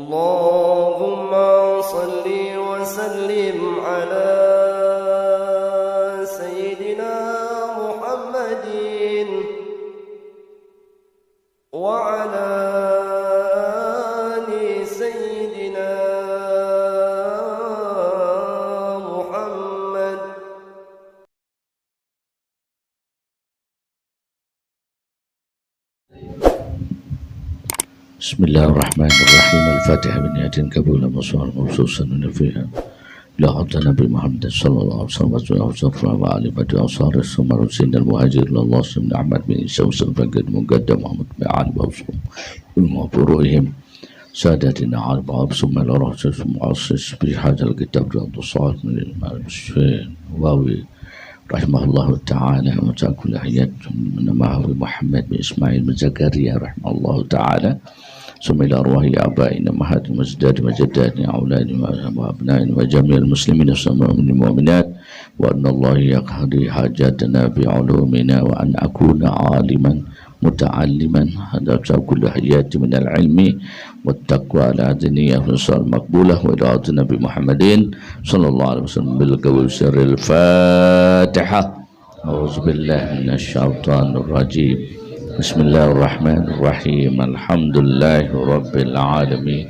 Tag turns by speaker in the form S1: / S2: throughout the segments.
S1: اللهم صل وسلم على سيدنا محمد وعلى آل سيدنا محمد.
S2: بسم الله الرحمن الرحيم. الفاتحة بنية قبول مصور مبسوسا فيها إلى حضرة النبي محمد صلى الله عليه وسلم وعلى آله وأصحابه السمر سيدنا المهاجر الله سيدنا أحمد بن عيسى وسلم فقد مقدم محمد بن علي وأصحابه ومبروئهم سادتنا على بعض ثم إلى رأس المعصص بهذا الكتاب رياض الصالحين من الإمام النووي رحمه الله تعالى وجعل كل حياة من معه محمد بن إسماعيل بن زكريا رحمه الله تعالى ثم إلى أرواح آبائنا أمهات وأجداد وجداتنا أولادنا وأبنائنا وجميع المسلمين والمؤمنات وأن الله يقضي حاجاتنا بعلومنا وأن أكون عالما متعلما هذا كل حياتي من العلم والتقوى على دينية والصلاة المقبولة وإلى النبي محمد صلى الله عليه وسلم بالقول سر الفاتحة. أعوذ بالله من الشيطان الرجيم. بسم الله الرحمن الرحيم. الحمد لله رب العالمين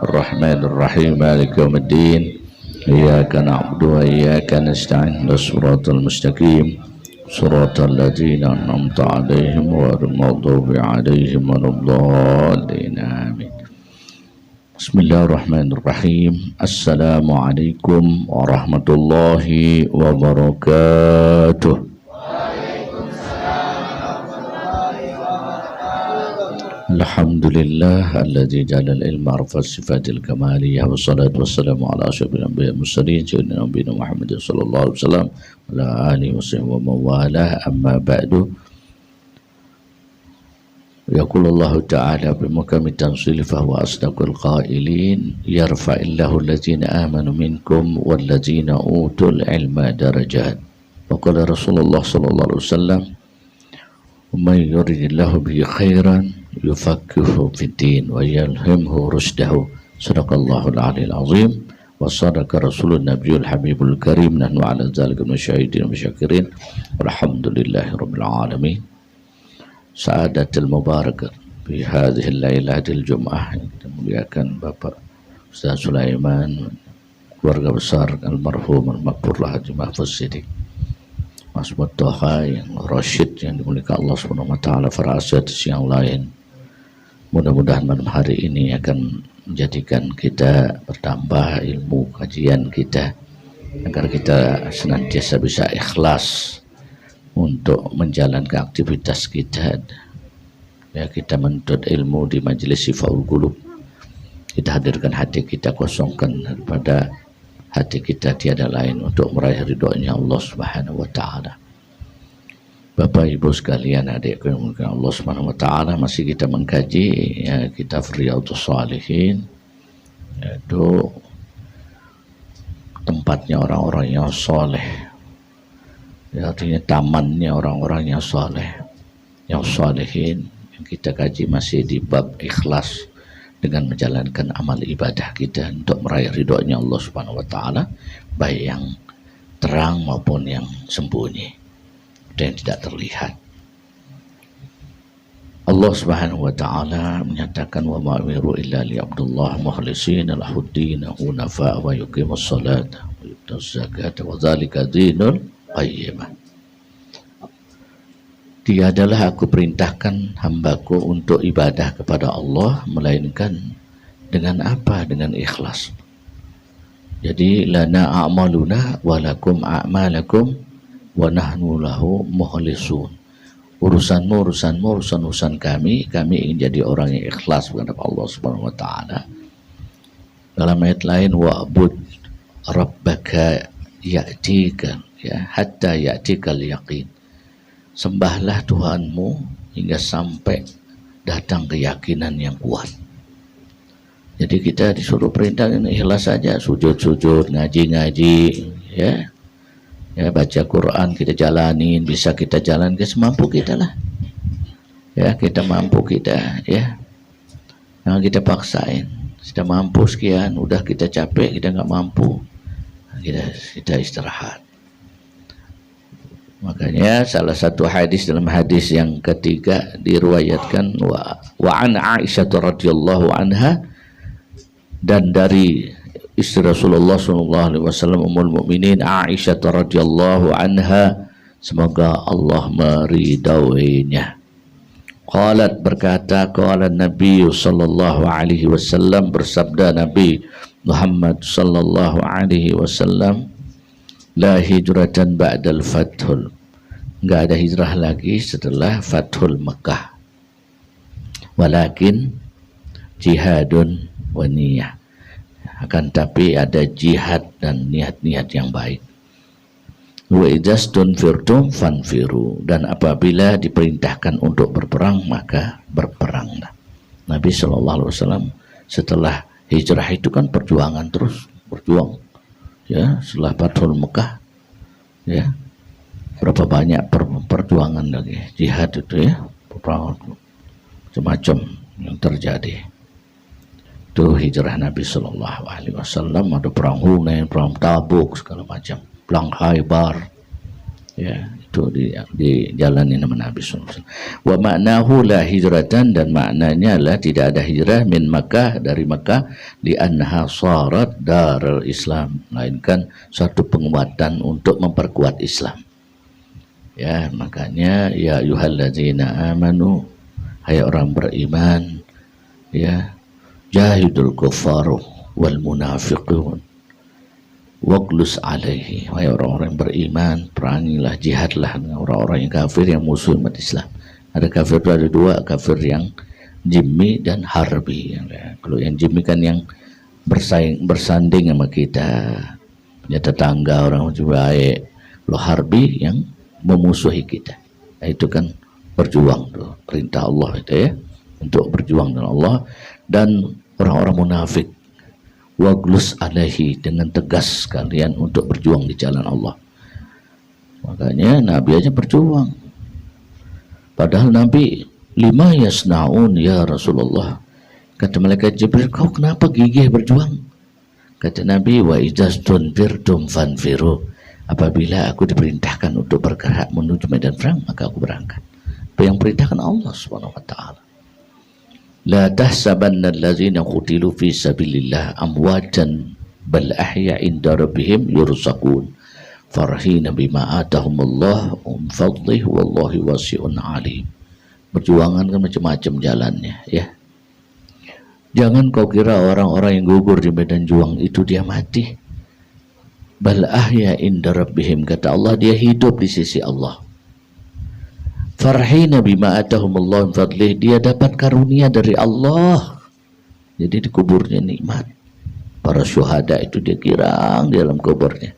S2: الرحمن الرحيم مالك يوم الدين إياك نعبد وإياك نستعين الصراط المستقيم صراط الذين أنعمت عليهم غير المغضوب عليهم ولا الضالين آمين. بسم الله الرحمن الرحيم. السلام عليكم ورحمة الله وبركاته. Alhamdulillah alladzi jalal ilma arfa sifatil kamaliyah wassalatu wassalamu ala asyrafil anbiya'i wal mursalin sayyidina nabiyina Muhammadin sallallahu alaihi wasallam wa ala alihi wa mawalah amma ba'du. Yaqulullahu ta'ala bi mukammi tanzil fa huwa asdaqul qailin yarfa'illahu alladzina amanu minkum wal ladzina utul ilma darajat. Wa qala Rasulullah sallallahu alaihi wasallam man yuridillahu bihi khairan yufaqihuhu fiddin wa yalhimhu rushdahu. Sadaqallahul aliyil azim wa sadaqa rasulun nabiyul habibul karim. Nahnu ala dzalika minasyahidin wa musyakirin walhamdulillahi rabbil alamin. Sa'adatul mubarakah fi hadhihi lailatul jum'ah yang kita muliakan Bapak Ustaz Sulaiman, keluarga besar almarhum al-maqfurlah Haji Mahfuz Siddiq, Mas Mutoha yang Rashid yang dimuliakan Allah Subhanahu wa taala, para asatidz yang lain. Mudah-mudahan malam hari ini akan menjadikan kita bertambah ilmu kajian kita agar kita senantiasa bisa ikhlas untuk menjalankan aktivitas kita. Ya, kita menuntut ilmu di majelis Sifaul Qulub. Kita hadirkan hati kita, kosongkan daripada hati kita tiada lain untuk meraih ridhonya Allah Subhanahu wa taala. Bapak Ibu sekalian, adik yang dimuliakan Allah Subhanahu wa taala, masih kita mengkaji ya, kitab Riyadhus Shalihin, yaitu tempatnya orang-orang yang soleh. Ya, artinya tamannya orang-orang yang soleh, yang solehin. Yang kita kaji masih di bab ikhlas dengan menjalankan amal ibadah kita untuk meraih ridhonya Allah Subhanahu wa taala, baik yang terang maupun yang sembunyi dan tidak terlihat. Allah Subhanahu wa taala menyatakan wa ma umiru illa liya'budullah mukhlishina lahuddin hunafa wa yuqimus salata wa yutuz zakata wa dzalika dinul qayyimah. Tiadalah aku perintahkan hambaku untuk ibadah kepada Allah melainkan dengan apa? Dengan ikhlas. Jadi lana a'maluna wa lakum a'malakum wa nahnu lahu mukhlisun. Urusanmu, urusan kami ingin jadi orang yang ikhlas kepada Allah Subhanahu wa taala. Dalam ayat lain wa'bud rabbaka ya'tika ya hatta ya'tikal yaqin. Sembahlah Tuhanmu hingga sampai datang keyakinan yang kuat. Jadi kita disuruh perintah ini ikhlas saja, sujud-sujud, ngaji-ngaji, ya. Ya, baca Quran kita jalanin, bisa kita jalankan semampu kita lah. Ya, kita mampu kita, ya. Nah, kita paksain. Sudah mampu sekian, udah kita capek, kita nggak mampu, kita istirahat. Makanya salah satu hadis dalam hadis yang ketiga diriwayatkan wa an Aisyah radhiyallahu anha, dan dari istri Rasulullah sallallahu alaihi wasallam ummul mukminin Aisyah radhiyallahu anha, semoga Allah meridhoinya. Qalat, berkata, qala Nabi sallallahu alaihi wasallam, bersabda Nabi Muhammad sallallahu alaihi wasallam, la hijratan ba'dal fathul, enggak ada hijrah lagi setelah Fathul Mekah, walakin jihadun wa niyah, akan tapi ada jihad dan niat-niat yang baik. Wa idastunfirtum fanfiru, dan apabila diperintahkan untuk berperang maka berperanglah. Nabi SAW setelah hijrah itu kan perjuangan, terus berjuang ya. Setelah Fathul Mekah ya, berapa banyak perjuangan lagi, jihad itu ya, perang macam-macam yang terjadi. Itu hijrah Nabi Sallallahu Alaihi Wasallam. Ada perang Hunain, perang Tabuk, segala macam, perang Khaybar ya, itu dijalani nama Nabi Sallallahu Alaihi Wasallam. Wa maknahu la hijratan, dan maknanya adalah tidak ada hijrah min Makkah, dari Makkah, li annaha sarat darul Islam, melainkan suatu penguatan untuk memperkuat Islam ya. Makanya ya ayyuhalladzina amanu, hai orang beriman ya, jahidul kufaru wal munafiqun waqlus alaihi, wahai orang-orang beriman, perangilah, jihadlah dengan orang-orang yang kafir, yang musuh umat Islam. Ada kafir itu ada dua, kafir yang jimmi dan harbi. Kalau yang jimmi kan yang bersanding sama kita, ya tetangga, orang baik. Kalau harbi yang memusuhi kita, nah, itu kan berjuang tuh, perintah Allah itu ya, untuk berjuang dengan Allah. Dan orang-orang munafik, waglus alaihi, dengan tegas kalian untuk berjuang di jalan Allah. Makanya Nabi aja berjuang, padahal Nabi lima yasnaun ya Rasulullah. Kata malaikat Jibril, kau kenapa gigih berjuang? Kata Nabi, wa idastunfirtum fanfiru, apabila aku diperintahkan untuk bergerak menuju medan perang maka aku berangkat. Apa yang perintahkan Allah Subhanahu wa taala. La tahsabanna allazina qutilu fi sabilillah amwatan bal ahya inda rabbihim yurzaqun farhina bima atahumullah fadlih wallahi wasi'un alim. Perjuangan kan macam-macam jalannya ya. Jangan kau kira orang-orang yang gugur di medan juang itu dia mati. Bal ahya inda rabbihim, kata Allah, dia hidup di sisi Allah. Farhina bima atahumullah fadlih, dia dapat karunia dari Allah. Jadi di kuburnya nikmat. Para syuhada itu dia kirang di dalam kuburnya.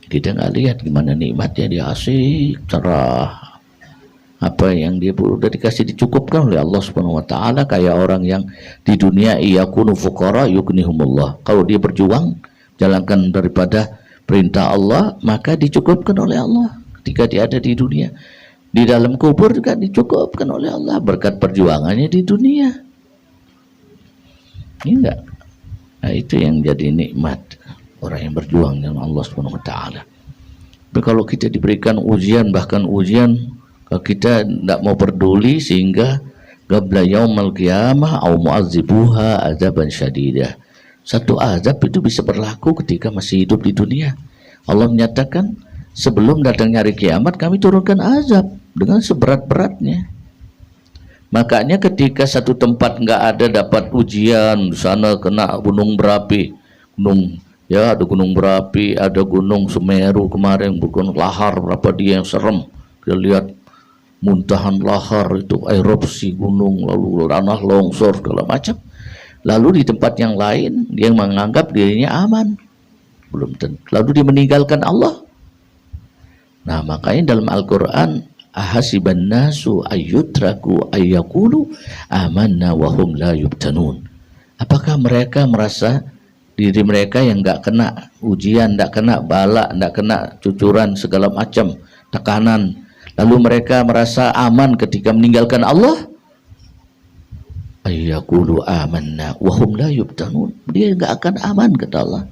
S2: Kita nggak lihat gimana nikmatnya, dia asik, cerah. Apa yang dia udah dikasih dicukupkan oleh Allah Subhanahu wa taala, kayak orang yang di dunia iyakunu fuqara yughnihumullah. Kalau dia berjuang jalankan daripada perintah Allah, maka dicukupkan oleh Allah ketika dia ada di dunia. Di dalam kubur juga dicukupkan oleh Allah berkat perjuangannya di dunia. Enggak. Nah, itu yang jadi nikmat orang yang berjuang dengan Allah Subhanahu wa taala. Tapi kalau kita diberikan ujian, bahkan ujian, kalau kita tidak mau peduli sehingga qabla yaumal qiyamah au mu'adzibuha adzaban syadidah. Satu azab itu bisa berlaku ketika masih hidup di dunia. Allah menyatakan, sebelum datangnya hari kiamat kami turunkan azab dengan seberat-beratnya. Makanya ketika satu tempat nggak ada dapat ujian, di sana kena gunung berapi, ada gunung berapi, ada gunung Semeru kemarin, bukan lahar berapa dia yang serem. Kita lihat muntahan lahar itu, erupsi gunung, lalu tanah longsor segala macam. Lalu di tempat yang lain dia menganggap dirinya aman, belum tentu. Lalu dia meninggalkan Allah. Nah, makanya dalam Al-Quran, ahasiban nasu ayyutraku ayyakulu amanna wahum la yubtanun. Apakah mereka merasa diri mereka yang nggak kena ujian, nggak kena bala, nggak kena cucuran segala macam tekanan, lalu mereka merasa aman ketika meninggalkan Allah? ayyaqulu amanna wa hum la yubtanun. Dia enggak akan aman kata Allah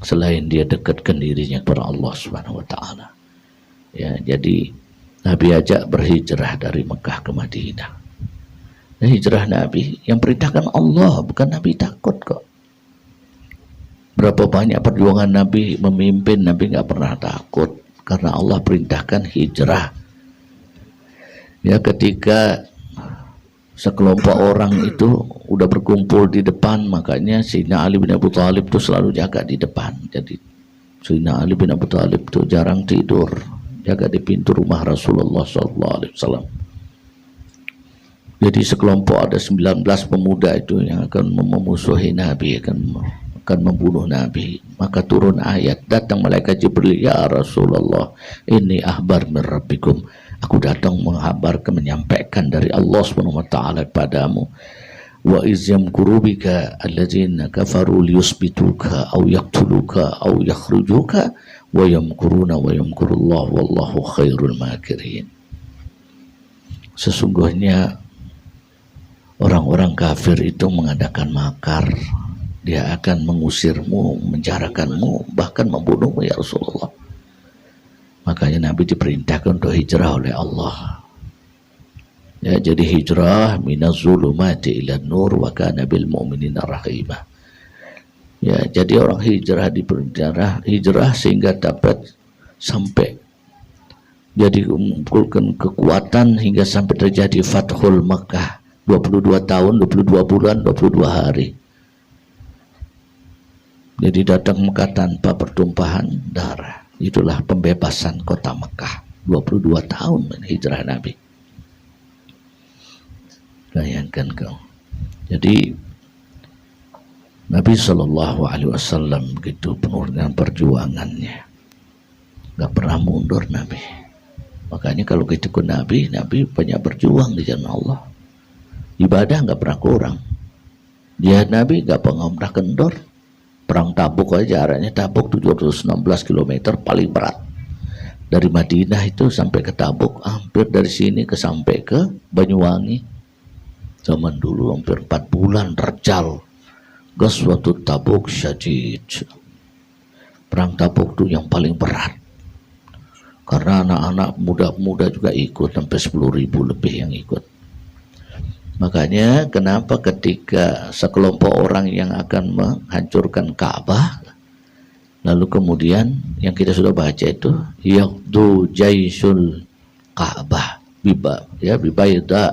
S2: selain dia dekatkan dirinya kepada Allah Subhanahu wa taala. Ya, jadi Nabi ajak berhijrah dari Mekah ke Madinah. Nah, hijrah Nabi yang perintahkan Allah, bukan Nabi takut kok. Berapa banyak perjuangan Nabi memimpin, Nabi nggak pernah takut karena Allah perintahkan hijrah. Ya, ketika sekelompok orang itu udah berkumpul di depan, makanya Sayyidina Ali bin Abi Thalib itu selalu jaga di depan. Jadi Sayyidina Ali bin Abi Thalib itu jarang tidur, jaga di pintu rumah Rasulullah SAW. Jadi sekelompok ada 19 pemuda itu yang akan memusuhi Nabi, akan membunuh Nabi. Maka turun ayat, datang malaikat Jibril, ya Rasulullah, ini ahbar min rabbikum. Aku datang mengabarkan, menyampaikan dari Allah SWT padamu. Wa iz yamkuru bika alladzina kafaru liyusbituka aw yaqtuluka aw yakhrujuka wa yamkuruna wa yamkurullah wallahu khairul makirin. Sesungguhnya orang-orang kafir itu mengadakan makar. Dia akan mengusirmu, menjarakanmu, bahkan membunuhmu ya Rasulullah. Makanya Nabi diperintahkan untuk hijrah oleh Allah. Ya, jadi hijrah minaz zulumati ila nur wa kana bil mu'minina rahimah. Ya, jadi orang hijrah diperintah hijrah sehingga dapat sampai jadi mengumpulkan kekuatan hingga sampai terjadi Fathul Makkah 22 tahun, 22 bulan, 22 hari. Jadi datang Mekah tanpa pertumpahan darah. Itulah pembebasan kota Mekah. 22 tahun hijrah Nabi. Bayangkan kau. Jadi Nabi SAW begitu penuh dengan perjuangannya. Gak pernah mundur Nabi. Makanya kalau kita ikut Nabi, Nabi banyak berjuang di jalan Allah. Ibadah gak pernah kurang. Jihad Nabi gak pernah kendor. Perang Tabuk aja jaraknya Tabuk 716 km paling berat. Dari Madinah itu sampai ke Tabuk, hampir dari sini sampai ke Banyuwangi. Zaman dulu hampir 4 bulan terjal. Ghazwatut Tabuk syadid. Perang Tabuk itu yang paling berat. Karena anak-anak muda-muda juga ikut, sampai 10.000 lebih yang ikut. Makanya kenapa ketika sekelompok orang yang akan menghancurkan Ka'bah, lalu kemudian yang kita sudah baca itu yaqdu jaisul Ka'bah bibaida,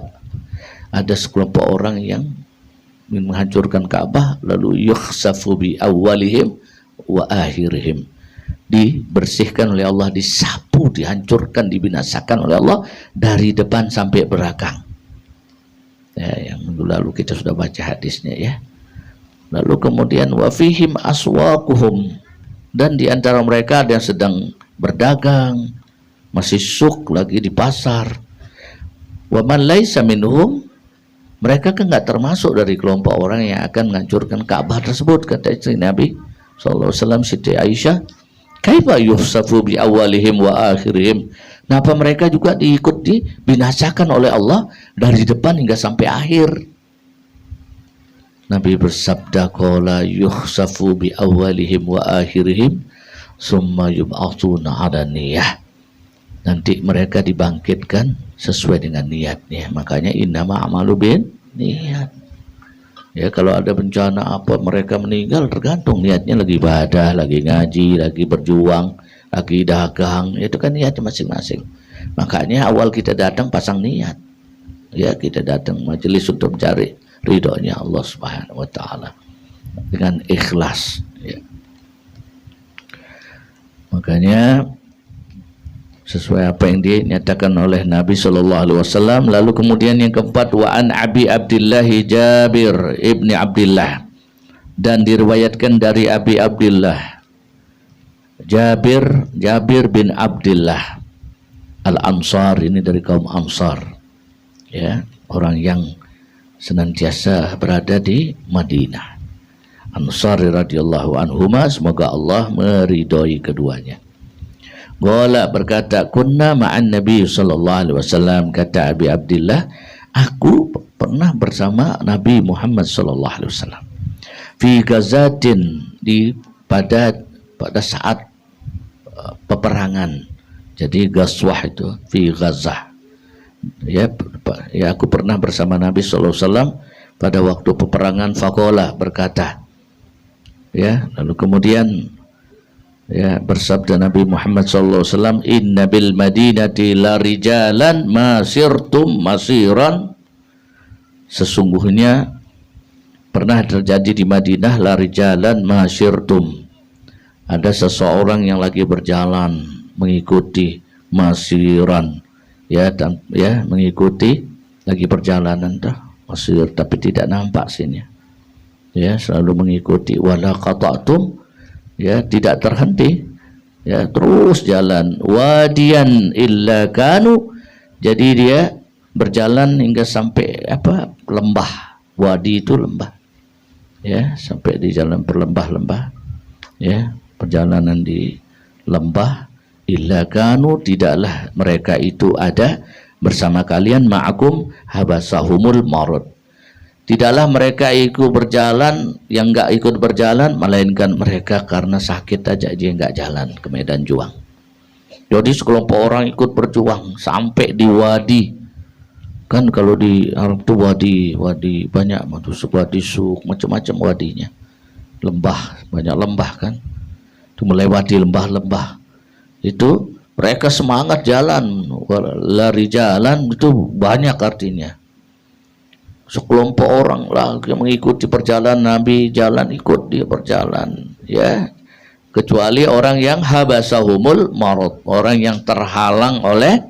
S2: ada sekelompok orang yang menghancurkan Ka'bah, lalu yukhsafu bi awwalihim wa akhirihim, dibersihkan oleh Allah, disapu, dihancurkan, dibinasakan oleh Allah dari depan sampai belakang. Ya, yang lalu kita sudah baca hadisnya ya. Lalu kemudian wa fihim aswaquhum, dan di antara mereka ada yang sedang berdagang, masih suk lagi di pasar. Wa man laisa minhum, mereka kan nggak termasuk dari kelompok orang yang akan menghancurkan Ka'bah tersebut, kata istri Nabi sallallahu alaihi wasallam Siti Aisyah. Kaifa yusafu bi awalihim wa akhirihim. Kenapa mereka juga dibinasakan oleh Allah dari depan hingga sampai akhir? Nabi bersabda, qala yukhsafu bi awalihim wa akhirihim summa yub'atsuna 'ala niyah. Nanti mereka dibangkitkan sesuai dengan niatnya. Makanya innama a'malu bin niat. Ya, kalau ada bencana apa mereka meninggal, tergantung niatnya, lagi ibadah, lagi ngaji, lagi berjuang, lagi dagang, itu kan niatnya masing-masing. Makanya awal kita datang pasang niat. Ya, kita datang majelis untuk mencari ridhonya Allah Subhanahu wa taala dengan ikhlas ya. Makanya sesuai apa yang dinyatakan oleh Nabi sallallahu alaihi wasallam. Lalu kemudian yang keempat, wa an Abi Abdullah Jabir ibni Abdullah, dan diriwayatkan dari Abi Abdullah Jabir bin Abdullah Al-Ansar, ini dari kaum Ansar ya, orang yang senantiasa berada di Madinah. Ansari radhiyallahu anhuma, semoga Allah meridhoi keduanya. Qala, berkata, kunna ma'an Nabi sallallahu alaihi wasallam, kata Abi Abdullah, aku pernah bersama Nabi Muhammad sallallahu alaihi wasallam fi gazatin, pada saat peperangan. Jadi Ghazwah itu fi Ghazah. Ya, aku pernah bersama Nabi sallallahu alaihi wasallam pada waktu peperangan. Faqala, berkata, ya, lalu kemudian ya bersabda Nabi Muhammad sallallahu alaihi wasallam, inna bil madinati la rijalan masirtum masiran, sesungguhnya pernah terjadi di Madinah la rijalan masirtum, ada seseorang yang lagi berjalan mengikuti masiran, ya, dan ya mengikuti lagi perjalanan dah masir, tapi tidak nampak sini, ya, selalu mengikuti. Wala qata'tum, ya, tidak terhenti, ya, terus jalan. Wadiyan illa kanu, jadi dia berjalan hingga sampai apa, lembah. Wadi itu lembah, ya, sampai di jalan berlembah-lembah, ya, perjalanan di lembah. Illa kanu, tidaklah mereka itu ada bersama kalian, ma'akum habasahumul marad, tidaklah mereka ikut berjalan, yang enggak ikut berjalan, melainkan mereka karena sakit aja dia enggak jalan ke medan juang. Jadi sekelompok orang ikut berjuang sampai di wadi. Kan kalau di Arab itu wadi banyak, wadi Suk, macam-macam wadinya. Lembah, banyak lembah kan. Itu melewati lembah-lembah. Itu mereka semangat jalan, lari jalan, itu banyak artinya. Sekelompok orang lah yang mengikuti perjalanan Nabi, jalan ikut dia berjalan, ya, kecuali orang yang habasahumul marad, orang yang terhalang oleh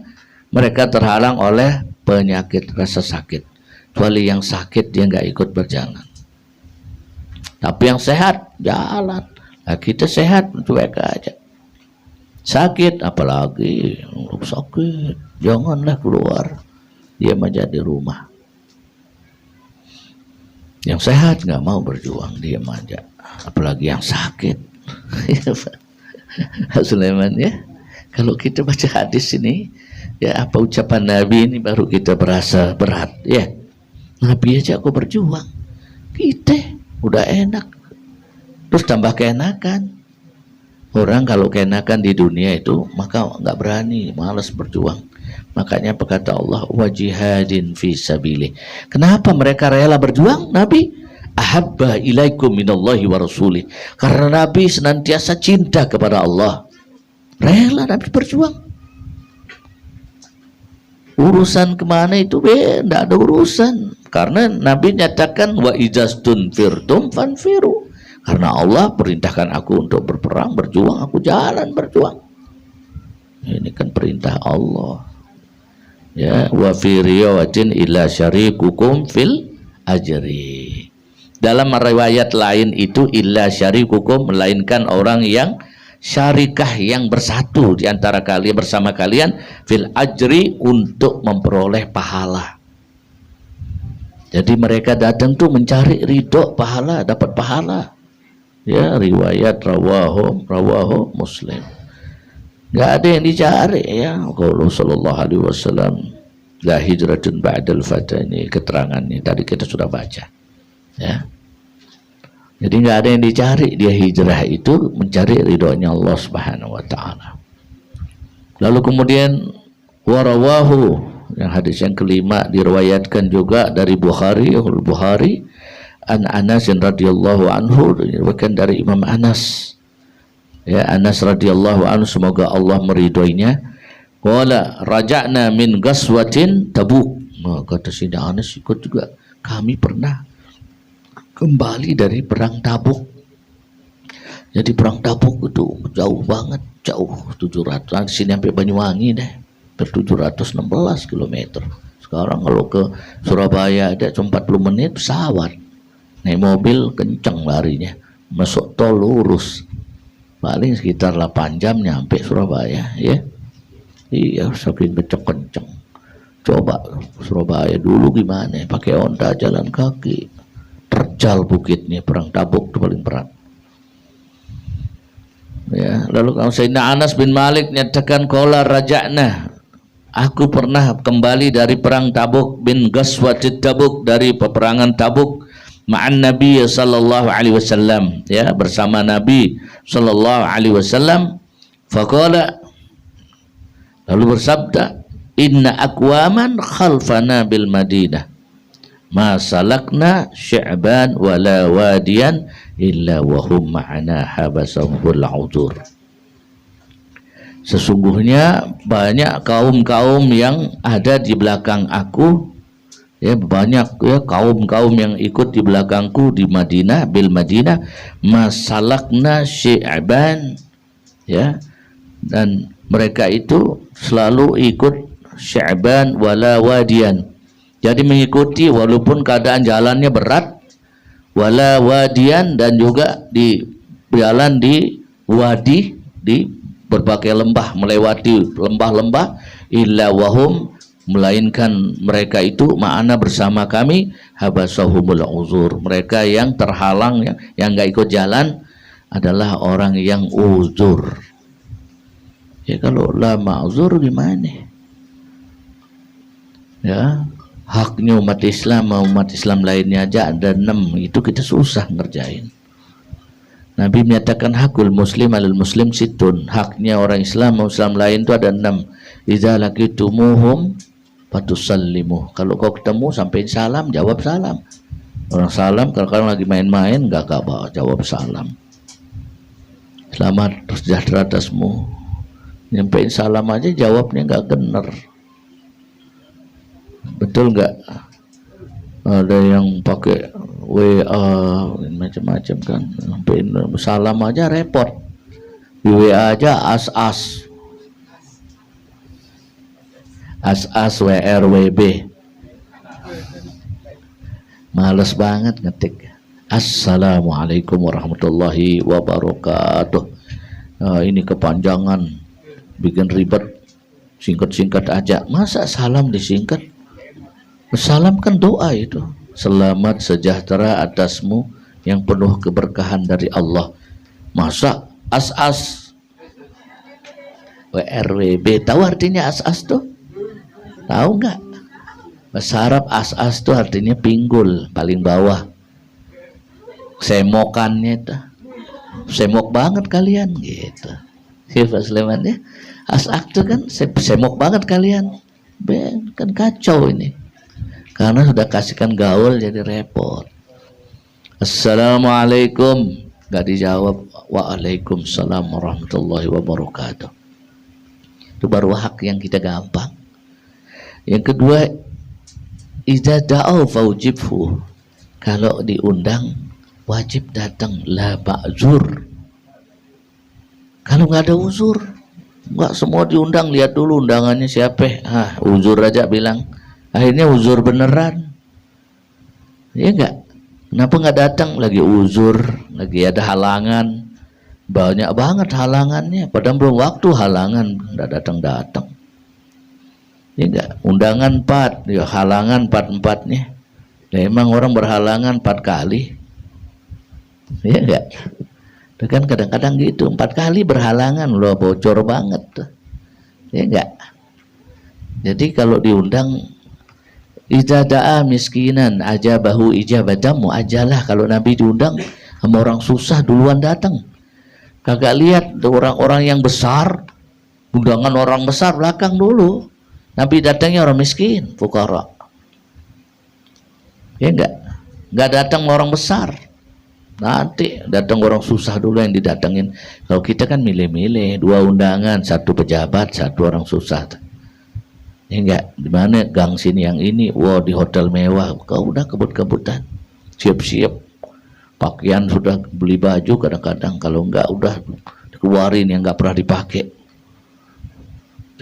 S2: penyakit, rasa sakit. Kecuali yang sakit dia nggak ikut berjalan, tapi yang sehat jalan. Nah, kita sehat cuek aja, sakit apalagi sakit janganlah keluar, diam aja di rumah. Yang sehat nggak mau berjuang, diam aja, apalagi yang sakit. Sulaiman, ya, kalau kita baca hadis ini, ya, apa ucapan Nabi ini baru kita berasa berat, ya. Nabi aja aku berjuang, kita udah enak, terus tambah keenakan. Orang kalau keenakan di dunia itu maka nggak berani, malas berjuang. Makanya berkata Allah, wa jihadin fi sabilih. Kenapa mereka rela berjuang? Nabi ahabba ilaikum minallahi wa rasulih, karena Nabi senantiasa cinta kepada Allah, rela Nabi berjuang. Urusan kemana itu tidak ada urusan, karena Nabi nyatakan wa ijastun firtum fanfiru, karena Allah perintahkan aku untuk berperang, berjuang, aku jalan berjuang. Ini kan perintah Allah. Ya, wa fi riwayatin illa syarikukum fil ajri. Dalam riwayat lain itu illa syarikukum, melainkan orang yang syarikah, yang bersatu di antara kalian, bersama kalian, fil ajri, untuk memperoleh pahala. Jadi mereka datang tuh mencari ridho, pahala, dapat pahala. Ya, riwayat rawahu Muslim. Nggak ada yang dicari, ya. Kalau sallallahu alaihi wasallam, la hijratun ba'dal fatah, ini keterangannya tadi kita sudah baca, ya. Jadi nggak ada yang dicari, dia hijrah itu mencari ridhonya Allah Subhanahu wa taala. Lalu kemudian warawahu, yang hadis yang kelima diriwayatkan juga dari Bukhari an Anas radhiyallahu anhu, diriwayatkan dari Imam Anas, ya, Anas radhiyallahu anhu, semoga Allah meridhoinya. Qala raja'na min ghazwatin Tabuk. Nah, kata Sayyidina Anas ikut juga, kami pernah kembali dari perang Tabuk. Jadi perang Tabuk itu jauh banget, jauh 700, sini sampai Banyuwangi deh, 716 km. Sekarang kalau ke Surabaya ada 40 menit pesawat. Naik mobil kenceng larinya, masuk tol lurus, paling sekitar 8 jam nyampe Surabaya, ya. Iya, saking kenceng. Coba Surabaya dulu gimana, pakai onta jalan kaki, terjal bukitnya. Perang Tabuk itu paling berat, ya. Lalu kalau Sayyidina Anas bin Malik nyatakan qala raja'na, aku pernah kembali dari perang Tabuk bin Ghazwat Tabuk, dari peperangan Tabuk, ma'an Nabi sallallahu alaihi wasallam, ya, bersama Nabi sallallahu alaihi wasallam. Faqala, lalu bersabda, inna aqwaman khalfana bil Madinah ma salakna sya'ban wala wadiyan illa wahum ma'ana habasahumul udzur. Sesungguhnya banyak kaum-kaum yang ada di belakang aku, ya, banyak ya kaum-kaum yang ikut di belakangku di Madinah, bil Madinah, masalakna sya'ban, ya, dan mereka itu selalu ikut sya'ban wala wadiyan, jadi mengikuti walaupun keadaan jalannya berat, wala wadiyan, dan juga di jalan di wadi, di berbagai lembah, melewati lembah-lembah, illa wahum, melainkan mereka itu ma'ana bersama kami, habasahumul uzur, mereka yang terhalang, yang nggak ikut jalan adalah orang yang uzur. Ya kalau la ma'zur gimana? Ya, haknya umat Islam lainnya aja ada 6, itu kita susah ngerjain. Nabi menyatakan hakul muslim alal muslim situn, haknya orang Islam Muslim lain itu ada 6. Idza laqitumuhum fatusallimu, kalau kau ketemu sampai salam, jawab salam. Orang salam kalau lagi main-main enggak bawa, jawab salam. Selamat sejahtera atasmu, nyampein salam aja jawabnya enggak benar. Betul enggak? Ada yang pakai WA macam-macam kan, sampai salam aja repot, di WA aja as WRWB, males banget ngetik assalamualaikum warahmatullahi wabarakatuh. Ini kepanjangan, bikin ribet, singkat-singkat aja. Masa salam disingkat? Salam kan doa itu, selamat sejahtera atasmu yang penuh keberkahan dari Allah. Masa as WRWB, tahu artinya as tuh? Tahu nggak? Bahasa Arab as tuh artinya pinggul, paling bawah. Semokannya itu, semok banget kalian gitu. Siapa Sleman ya? As tuh kan semok banget kalian, kan kacau ini. Karena sudah kasihkan gaul jadi repot. Assalamualaikum, nggak dijawab. Waalaikumsalam warahmatullahi wabarakatuh. Itu baru hak yang kita gampang. Yang kedua, idza da'au faujibhu, kalau diundang wajib datang, la ba'zur. Kalau nggak ada uzur, nggak semua diundang, lihat dulu undangannya siapa. Uzur aja bilang. Akhirnya uzur beneran, ya enggak? Kenapa nggak datang? Lagi uzur, lagi ada halangan, banyak banget halangannya. Padahal belum waktu halangan, nggak datang. Ya enggak? Undangan 4, ya halangan 4-4-nya. Ya, emang orang berhalangan 4 kali, ya enggak? Itu kan kadang-kadang gitu, 4 kali berhalangan loh, bocor banget tuh, ya enggak? Jadi kalau diundang, idza da'a miskinan ajabahu ijabatan muajjalah, kalau Nabi diundang sama orang susah duluan datang. Kagak lihat orang-orang yang besar, undangan orang besar belakang dulu. Nabi datangnya orang miskin, fuqara. Ya enggak datang orang besar. Nanti datang orang susah dulu yang didatengin. Kalau kita kan milih-milih, 2 undangan, 1 pejabat, 1 orang susah. Ya enggak, di mana gang sini yang ini, di hotel mewah, kau udah kebut-kebutan, siap-siap, pakaian sudah beli baju kadang-kadang, kalau enggak udah keluarin yang enggak pernah dipakai,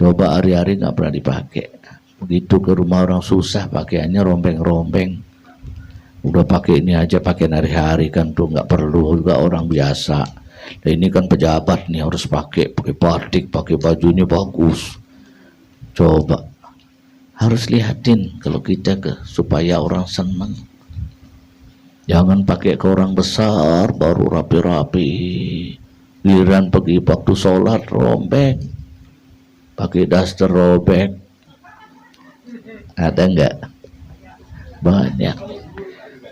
S2: coba hari-hari enggak pernah dipakai. Begitu ke rumah orang susah, pakaiannya rombeng-rombeng, udah pakai ini aja, pakai hari-hari kan tuh enggak perlu juga orang biasa. Nah, ini kan pejabat nih harus pakai batik, pakai bajunya bagus. Coba harus lihatin kalau kita supaya orang senang. Jangan pakai ke orang besar baru rapi-rapi, giliran pergi waktu sholat robek, pakai daster robek, Ada enggak? Banyak.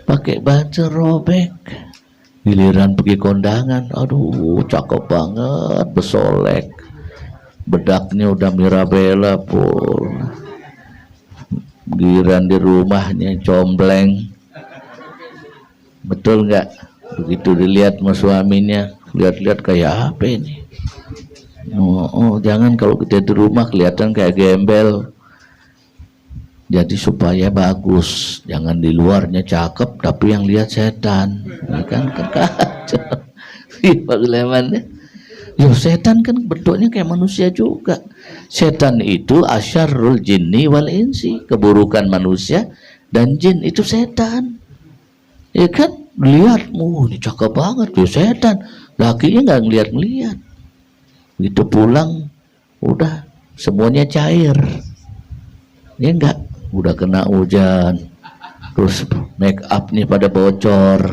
S2: Pakai baju robek. Giliran pergi kondangan, aduh cakep banget, bersolek. Bedaknya udah Mirabella pun. Giliran di rumahnya combleng. Betul nggak? Begitu dilihat sama suaminya, lihat-lihat kayak apa ini? Jangan kalau kita di rumah kelihatan kayak gembel. Jadi supaya bagus, jangan di luarnya cakep tapi yang lihat setan, ya kan kacau. Bagaimana? Yo setan kan bentuknya kayak manusia juga. Setan itu asyarrul jinni wal insi, keburukan manusia dan jin itu setan. Ya kan? Lihat, ini cakep banget, yo setan. Lakinya nggak ngeliat. Begitu pulang, udah semuanya cair. Ya enggak? Udah kena hujan, terus make upnya pada bocor,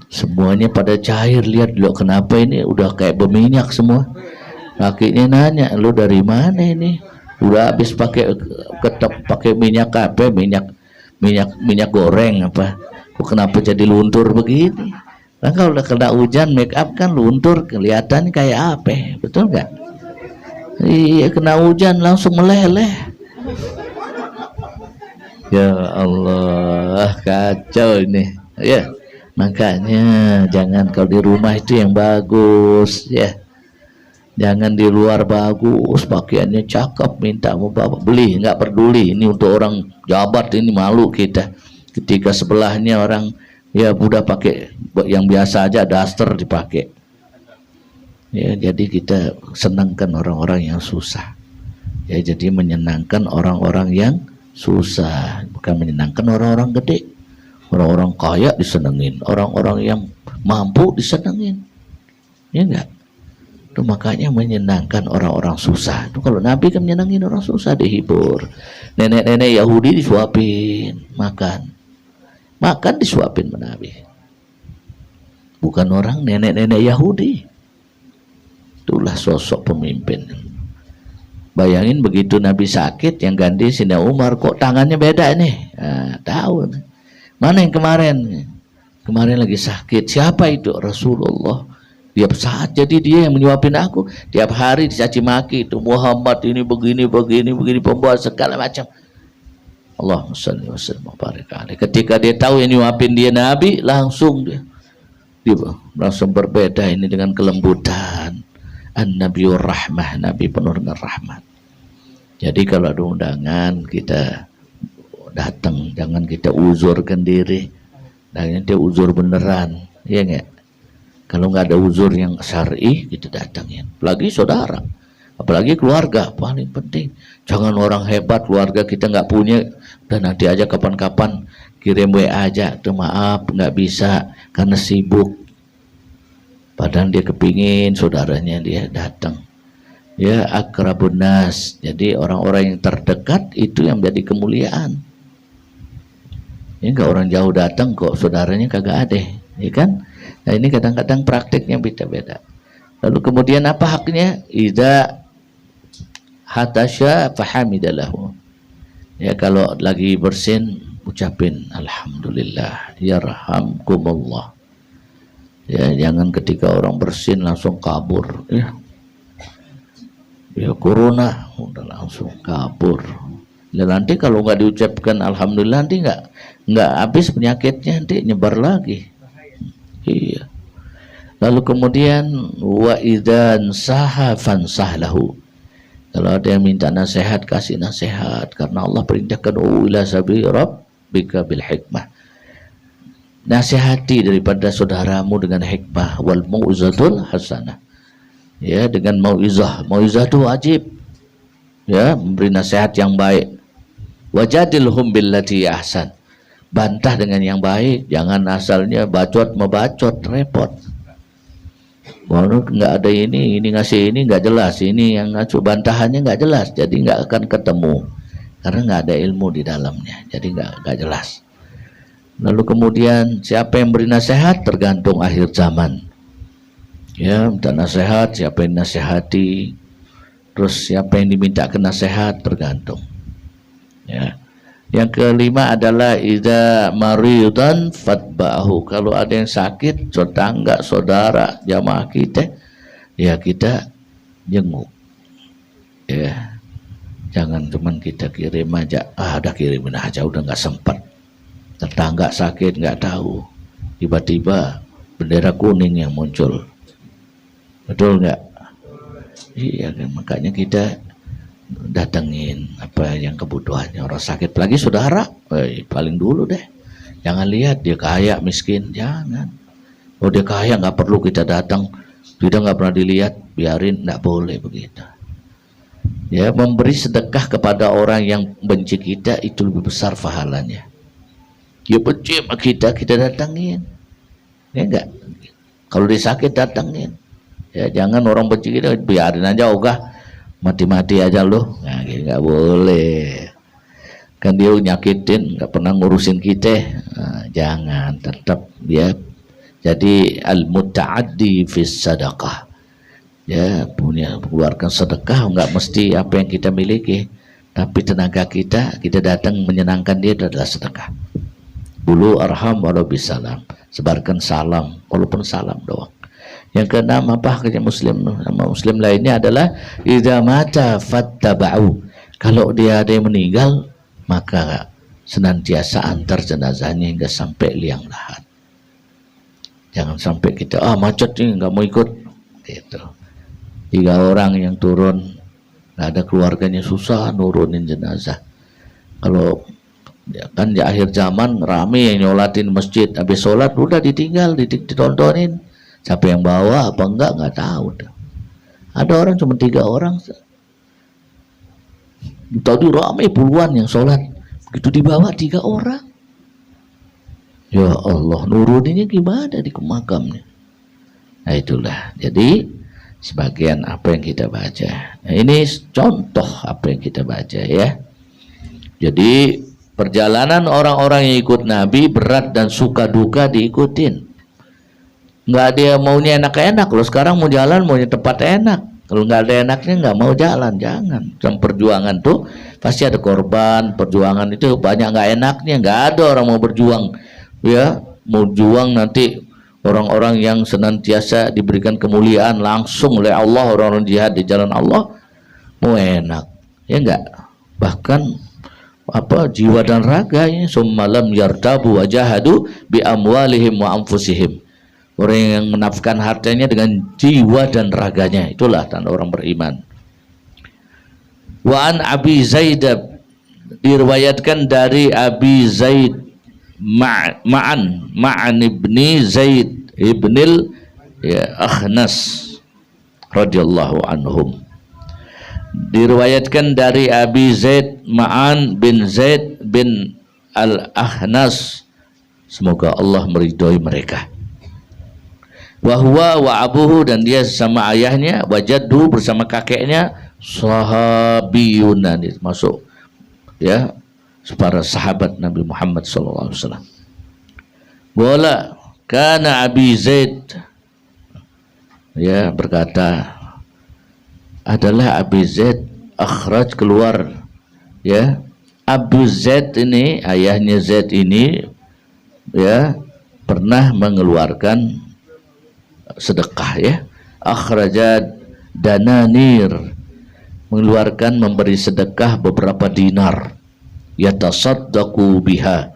S2: semuanya pada cair. Lihat lo kenapa ini udah kayak berminyak semua. Lakinya nanya, lu dari mana ini? Udah habis pakai minyak apa? Minyak goreng apa? Kenapa jadi luntur begini? Kan kalau udah kena hujan make up kan luntur, kelihatan kayak apa? Betul nggak? Iya, kena hujan langsung meleleh. Ya Allah, kacau ini. Ya, makanya jangan kalau di rumah itu yang bagus, ya. Jangan di luar bagus, pakaiannya cakep, minta mau bapak beli, nggak peduli. Ini untuk orang jabat, ini malu kita. Ketika sebelahnya orang ya udah pakai yang biasa aja, daster dipakai. Ya, jadi kita senangkan orang-orang yang susah. Ya, jadi menyenangkan orang-orang yang susah, bukan menyenangkan orang-orang gede. Orang-orang kaya disenengin, orang-orang yang mampu disenengin. Ya enggak? Itu makanya menyenangkan orang-orang susah. Itu kalau Nabi kan menyenangin orang susah, dihibur. Nenek-nenek Yahudi disuapin, makan disuapin sama Nabi. Bukan orang nenek-nenek Yahudi. Itulah sosok pemimpin. Bayangin begitu Nabi sakit, yang ganti Sayyidina Umar, kok tangannya beda nih? Nah, tahu. Mana yang kemarin? Kemarin lagi sakit. Siapa itu? Rasulullah. Tiap saat jadi dia yang menyuapin aku. Tiap hari dicaci maki itu Muhammad ini begini pembuat segala macam. Allahumma shalli wa sallim wa barik alaihi. Ketika dia tahu yang nyuapin dia Nabi, langsung dia langsung berbeda ini dengan kelembutan. An-Nabiyur Rahmah, Nabi penuh dengan rahmat. Jadi kalau ada undangan kita datang, jangan kita uzurkan diri. Dan dia uzur beneran, ya enggak? Kalau nggak ada uzur yang syar'i, kita datangin. Apalagi saudara, apalagi keluarga, paling penting. Jangan orang hebat, keluarga kita nggak punya, dan nanti aja kapan-kapan kirim WA aja, tuh maaf nggak bisa karena sibuk. Padahal dia kepingin saudaranya dia datang. Ya, akrabun nas. Jadi orang-orang yang terdekat itu yang menjadi kemuliaan. Ya enggak, orang jauh datang kok saudaranya kagak ada, ya kan? Nah, ini kadang-kadang praktiknya beda-beda. Lalu kemudian apa haknya? Idza hatasya fahamidalahu. Ya, kalau lagi bersin ucapin alhamdulillah, yarhamkumullah. Ya, jangan ketika orang bersin langsung kabur, ya corona udah langsung kabur. Dan nanti kalau nggak diucapkan alhamdulillah, nanti nggak habis penyakitnya, nanti nyebar lagi. Iya. Lalu kemudian wa idzan sahafan sahlahu. Kalau ada yang minta nasihat, kasih nasihat, karena Allah perintahkan ila sabili rabbika bil hikmah. Nasihati daripada saudaramu dengan hikmah, wal mau'izatul hasanah. Ya, dengan mau'izah itu wajib. Ya, memberi nasihat yang baik. Wajadilhum billati ahsan. Bantah dengan yang baik, jangan asalnya bacot membacot, repot. Kalau nggak ada ini ngasih ini nggak jelas, ini yang ngacu bantahannya nggak jelas, jadi nggak akan ketemu karena nggak ada ilmu di dalamnya, jadi nggak jelas. Lalu kemudian siapa yang beri nasihat tergantung akhir zaman. Ya, minta nasihat, siapa yang nasihati, terus siapa yang diminta ke nasihat tergantung. Ya, Yang kelima adalah idza maridan fatba'ahu. Kalau ada yang sakit, tetangga, saudara, jamaah kita, ya kita jenguk. Ya. Jangan cuman kita kirim aja. Udah kirimin aja, udah nggak sempat. Tetangga sakit nggak tahu. Tiba-tiba bendera kuning yang muncul. Betul nggak? Iya kan, makanya kita datengin apa yang kebutuhannya orang sakit, lagi saudara, paling dulu deh. Jangan lihat dia kaya miskin, jangan. Oh dia kaya nggak perlu kita datang, kita nggak pernah dilihat, biarin, nggak boleh begitu. Ya, memberi sedekah kepada orang yang benci kita itu lebih besar pahalanya. Dia benci sama kita datangin, ya enggak. Kalau dia sakit datangin. Ya jangan orang benci kita biarin aja, ogah mati-mati aja loh. Nah, nggak boleh. Kan dia nyakitin, nggak pernah ngurusin kita. Nah, jangan, tetap dia jadi al-muta'addi fis sadaqah. Ya punya mengeluarkan sedekah, nggak mesti apa yang kita miliki, tapi tenaga kita datang menyenangkan dia, itu adalah sedekah. Bulu arham walau bisalam, sebarkan salam walaupun salam doang. Yang keenam apa kerja muslim lainnya adalah idza mata fattaba'u. Kalau dia ada yang meninggal, maka senantiasa antar jenazahnya hingga sampai liang lahat. Jangan sampai kita macet nih nggak mau ikut gitu. 3 orang yang turun, nggak ada keluarganya, susah nurunin jenazah. Kalau ya kan di akhir zaman rame yang nyolatin masjid, habis sholat udah ditinggal, ditontonin. Siapa yang bawa apa nggak tahu. Ada orang cuma 3 orang. Tadi ramai puluhan yang sholat, begitu dibawa 3 orang. Ya Allah, nuruninnya gimana di makamnya? Nah itulah. Jadi sebagian apa yang kita baca. Nah, ini contoh apa yang kita baca ya. Jadi perjalanan orang-orang yang ikut Nabi berat dan suka duka diikutin. Nggak dia maunya enak-enak loh. Sekarang mau jalan maunya tempat enak. Kalau nggak ada enaknya nggak mau jalan, jangan. Dalam perjuangan tuh pasti ada korban. Perjuangan itu banyak nggak enaknya. Nggak ada orang mau berjuang, ya mau juang nanti orang-orang yang senantiasa diberikan kemuliaan langsung oleh Allah, orang-orang jihad di jalan Allah, mau enak, ya enggak. Bahkan apa jiwa dan raganya, summalam yartabu wajahadu bi amwalihim wa anfusihim. Orang yang menafkahkan hartanya dengan jiwa dan raganya, itulah tanda orang beriman. Wa an Abi Zaid, diriwayatkan dari Abi Zaid Ma'an ibni Zaid ibnil Akhnas radhiyallahu anhum. Diriwayatkan dari Abi Zaid Ma'an bin Zaid bin al-Akhnas, semoga Allah meridhoi mereka. Wahwa wa abuhu, dan dia sama ayahnya, wajadhu bersama kakeknya, sahabiyun, masuk ya para sahabat Nabi Muhammad SAW. Wala kana Abi Zaid, ya berkata adalah Abi Zaid akhraj, keluar ya. Abu Zaid ini, ayahnya Zaid ini ya pernah mengeluarkan sedekah ya. Akhrajat dananir, mengeluarkan memberi sedekah beberapa dinar. Yatasaddaqu biha,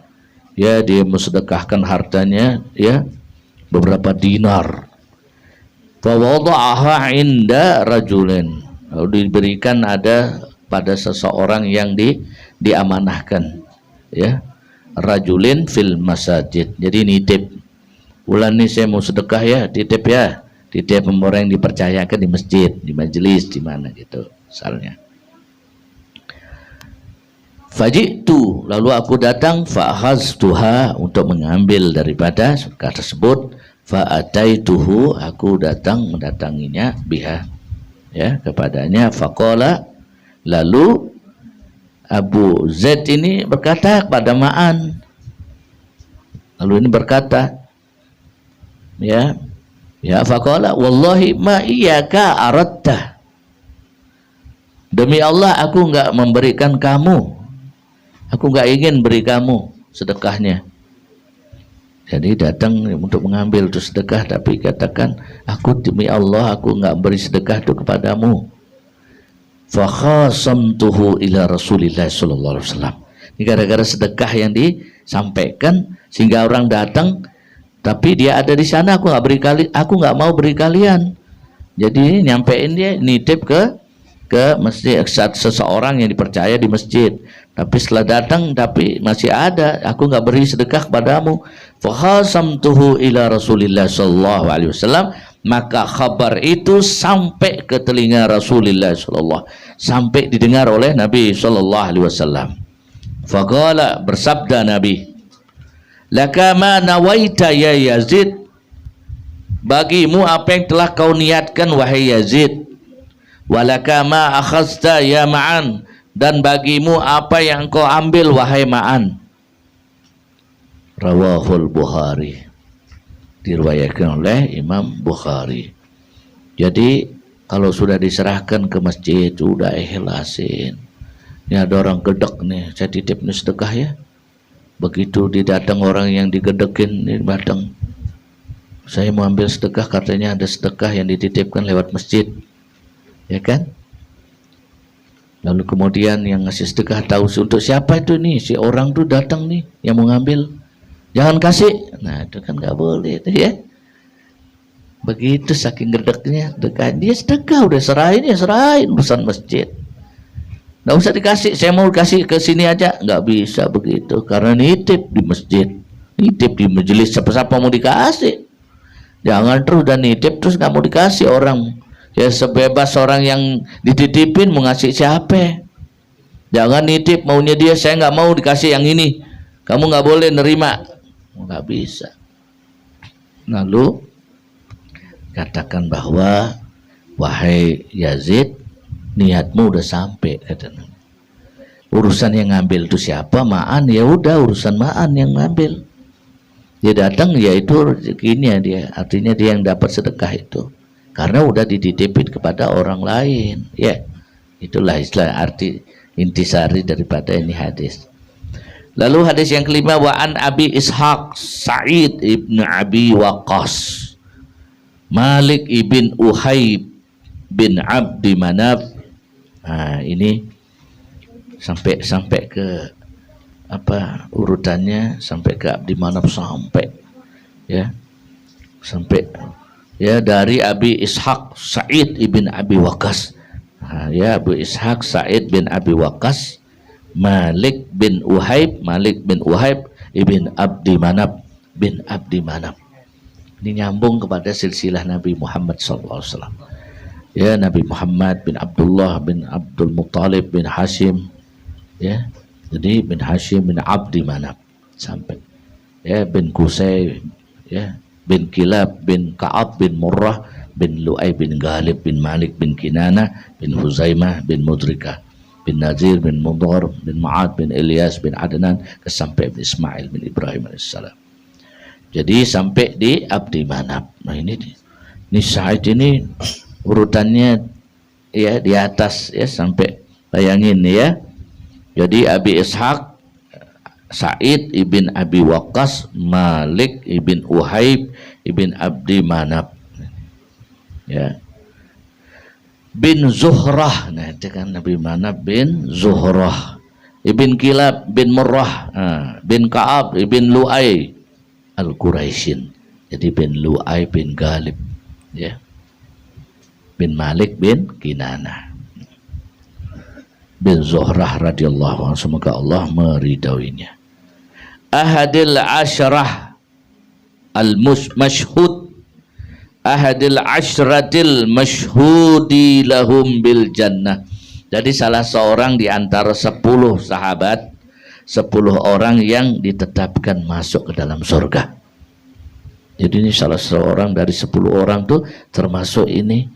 S2: ya dia mensedekahkan hartanya ya beberapa dinar. Fa wada'aha inda rajulin, lalu diberikan ada pada seseorang yang diamanahkan ya. Rajulin fil masajid, jadi nitip, bulan ini saya mau sedekah ya, titip ya, titip orang yang dipercayakan di masjid, di majelis, di mana gitu misalnya. Fajitu, lalu aku datang, fa'akhaztuha, untuk mengambil daripada sedekah tersebut. Fa'ataituhu, aku datang mendatanginya, biha ya kepadanya. Faqala, lalu Abu Zaid ini berkata kepada Ma'an, lalu ini berkata ya faqala wallahi ma iyyaka aradta, demi Allah aku enggak memberikan kamu, Aku nggak ingin beri kamu sedekahnya. Jadi datang untuk mengambil itu sedekah, tapi katakan, aku demi Allah aku nggak beri sedekah itu kepadamu. Fa khasamtuhu ila Rasulillah sallallahu alaihi wasallam. Ini gara-gara sedekah yang disampaikan sehingga orang datang, tapi dia ada di sana, aku nggak mau beri kalian. Jadi nyampein dia nitip ke masjid, seseorang yang dipercaya di masjid. Tapi setelah datang tapi masih ada, aku nggak beri sedekah kepadamu. Fa khasamtuhu ila Rasulillah sallallahu alaihi wasallam, maka kabar itu sampai ke telinga Rasulullah sallallahu, sampai didengar oleh Nabi sallallahu alaihi wasallam. Faqala, bersabda Nabi, laka ma nawaita ya Yazid, bagimu apa yang telah kau niatkan wahai Yazid. Walaka ma akhazta ya Ma'an, dan bagimu apa yang kau ambil wahai Ma'an. Rawahul Bukhari, diriwayatkan oleh Imam Bukhari. Jadi kalau sudah diserahkan ke masjid, sudah ikhlasin. Ini ada orang gedek nih, saya titip nih sedekah ya. Begitu didatang orang yang digedekin, ini datang, saya mau ambil sedekah, katanya ada sedekah yang dititipkan lewat masjid, ya kan? Lalu kemudian yang ngasih sedekah tahu untuk siapa itu nih, si orang tuh datang nih yang mau ngambil, jangan kasih. Nah itu kan nggak boleh itu ya. Begitu saking gedeknya, dia sedekah udah serahin ya, serahin urusan masjid. Nggak usah dikasih, saya mau kasih ke sini aja, nggak bisa begitu, karena nitip di masjid, nitip di majelis, siapa-siapa mau dikasih. Jangan terus dan nitip terus nggak mau dikasih orang. Ya sebebas orang yang dititipin mau ngasih siapa. Jangan nitip maunya dia, saya nggak mau dikasih yang ini, kamu nggak boleh nerima, nggak bisa. Lalu katakan bahwa wahai Yazid, niatmu udah sampai, katanya. Urusan yang ngambil itu siapa? Ma'an, ya udah urusan Ma'an yang ngambil. Dia datang, yaitu rezekinya dia, artinya dia yang dapat sedekah itu, karena udah dititipin kepada orang lain. Ya, itulah istilah arti intisari daripada ini hadis. Lalu hadis yang kelima, wa an Abi Ishaq Sa'id ibn Abi Waqqas, Malik ibn Uhayb bin Abdi Manaf. Nah, ini sampai ke apa urutannya, sampai ke Abdi Manaf, sampai ya dari Abi Ishaq Sa'id ibn Abi Waqqas. Nah, ya Abu Ishaq Sa'id bin Abi Waqqas, Malik bin Uhayb ibn Abdi Manaf bin Abdi Manaf. Ini nyambung kepada silsilah Nabi Muhammad SAW. Ya, Nabi Muhammad bin Abdullah bin Abdul Muttalib bin Hashim, ya, jadi bin Hashim bin Abdi Manaf sampai ya bin Qusay, ya, bin Kilab bin Ka'ab bin Murrah bin Lu'ay bin Ghalib bin Malik bin Kinana bin Huzaimah bin Mudrikah bin Nazir bin Mudhar bin Ma'ad bin Ilyas bin Adnan, sampai bin Ismail bin Ibrahim alaihissalam. Jadi sampai di Abdi Manaf. Nah ini Sa'id ini urutannya ya di atas ya, sampai bayangin ya. Jadi Abi Ishaq Sa'id ibn Abi Waqqas, Malik ibn Uhayb ibn Abdi Manaf, ya, bin Zuhrah. Nah itu kan Nabi Manaf bin Zuhrah, ibn Kilab bin Murrah, bin Ka'ab ibn Lu'ay al-Quraisyin, jadi bin Lu'ay bin Ghalib, ya, bin Malik bin Kinana bin Zuhrah radhiyallahu anhu, semoga Allah meridhoinya. Ahadil asyrah al-mashhud, ahadil ashratil mashhudi lahum bil jannah. Jadi salah seorang di antara 10 sahabat, 10 orang yang ditetapkan masuk ke dalam surga. Jadi ini salah seorang dari 10 orang tuh, termasuk ini